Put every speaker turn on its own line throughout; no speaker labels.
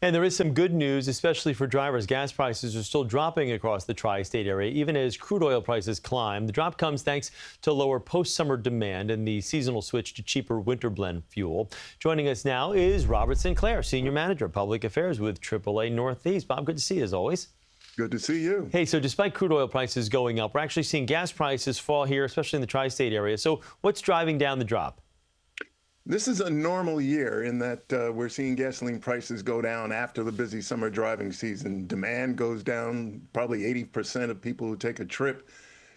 And there is some good news, especially for drivers. Gas prices are still dropping across the tri-state area, even as crude oil prices climb. The drop comes thanks to lower post-summer demand and the seasonal switch to cheaper winter blend fuel. Joining us now is Robert Sinclair, Senior Manager of Public Affairs with AAA Northeast. Bob, good to see you as always.
Good to see you.
Hey, so despite crude oil prices going up, we're actually seeing gas prices fall here, especially in the tri-state area. So what's driving down the drop?
This is a normal year in that we're seeing gasoline prices go down after the busy summer driving season. Demand goes down. Probably 80% of people who take a trip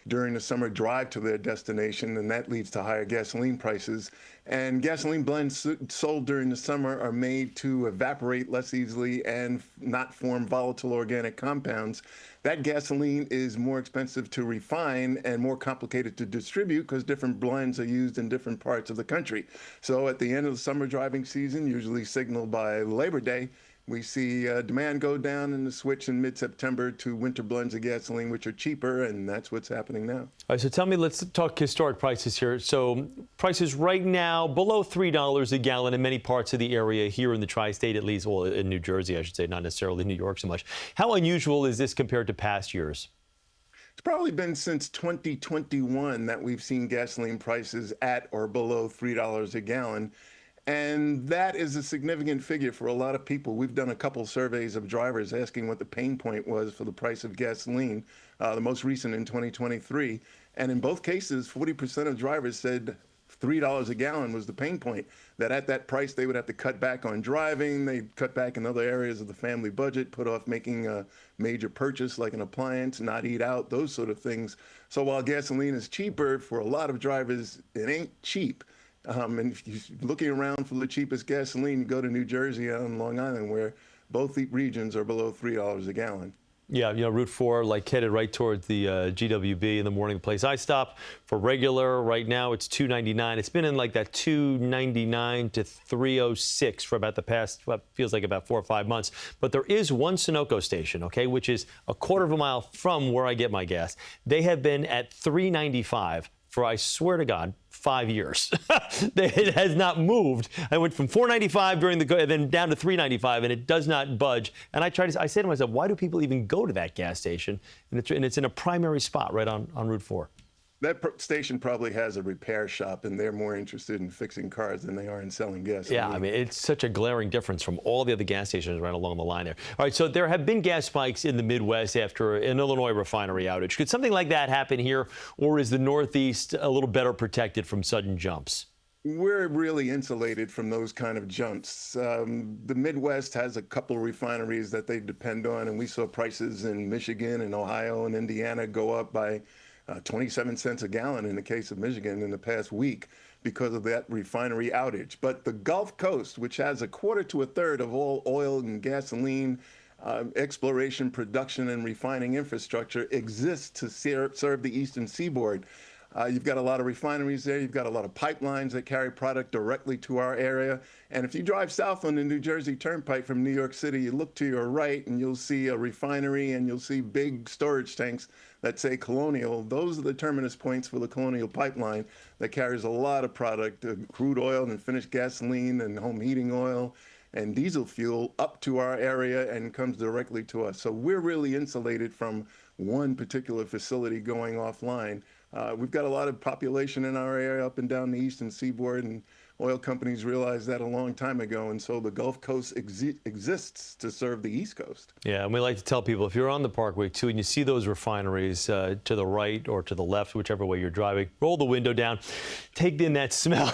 during the summer drive to their destination, and that leads to higher gasoline prices. And gasoline blends sold during the summer are made to evaporate less easily and not form volatile organic compounds. That gasoline is more expensive to refine and more complicated to distribute because different blends are used in different parts of the country. So at the end of the summer driving season, usually signaled by Labor Day, we see demand go down in the switch in mid-September to winter blends of gasoline, which are cheaper, and that's what's happening now.
All right, so tell me, let's talk historic prices here. So prices right now below $3 a gallon in many parts of the area here in the tri-state, at least, well, in New Jersey, I should say, not necessarily New York so much. How unusual is this compared to past years?
It's probably been since 2021 that we've seen gasoline prices at or below $3 a gallon. And that is a significant figure for a lot of people. We've done a couple surveys of drivers asking what the pain point was for the price of gasoline, the most recent in 2023. And in both cases, 40% of drivers said $3 a gallon was the pain point, that at that price they would have to cut back on driving, they'd cut back in other areas of the family budget, put off making a major purchase like an appliance, not eat out, those sort of things. So while gasoline is cheaper, for a lot of drivers, it ain't cheap. And if you're looking around for the cheapest gasoline, you go to New Jersey on Long Island, where both the regions are below $3 a gallon.
Yeah, you know, Route 4, like headed right towards the GWB in the morning. The place I stop for regular right now, it's $2.99. It's been in like that $2.99 to $3.06 for about the past, what feels like about 4 or 5 months. But there is one Sunoco station, okay, which is a quarter of a mile from where I get my gas. They have been at $3.95 for, I swear to God, 5 years. It has not moved. I went from $4.95 during the and then down to $3.95, and it does not budge. And I say to myself, why do people even go to that gas station? And it's in a primary spot right on Route 4.
That station probably has a repair shop, and they're more interested in fixing cars than they are in selling gas.
Yeah, I mean, it's such a glaring difference from all the other gas stations right along the line there. All right, so there have been gas spikes in the Midwest after an Illinois refinery outage. Could something like that happen here, or is the Northeast a little better protected from sudden jumps?
We're really insulated from those kind of jumps. The Midwest has a couple of refineries that they depend on, and we saw prices in Michigan and Ohio and Indiana go up by 27 cents a gallon in the case of Michigan in the past week because of that refinery outage. But the Gulf Coast, which has a quarter to a third of all oil and gasoline exploration, production, and refining infrastructure, exists to serve the eastern seaboard. You've got a lot of refineries there. You've got a lot of pipelines that carry product directly to our area. And if you drive south on the New Jersey Turnpike from New York City, you look to your right and you'll see a refinery and you'll see big storage tanks that say Colonial. Those are the terminus points for the Colonial pipeline that carries a lot of product, crude oil and finished gasoline and home heating oil and diesel fuel up to our area and comes directly to us. So we're really insulated from one particular facility going offline. We've got a lot of population in our area up and down the eastern seaboard, and oil companies realized that a long time ago, and so the Gulf Coast exists to serve the East Coast.
Yeah, and we like to tell people, if you're on the Parkway, too, and you see those refineries to the right or to the left, whichever way you're driving, roll the window down, take in that smell.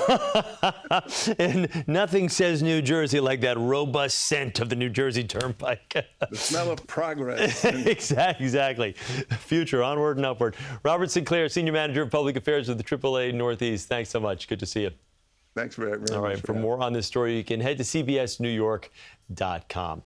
And nothing says New Jersey like that robust scent of the New Jersey Turnpike.
The smell of progress.
Exactly. Future, onward and upward. Robert Sinclair, Senior Manager of Public Affairs with the AAA Northeast. Thanks so much. Good to see you.
Thanks very much.
All right, for more on this story, you can head to cbsnewyork.com.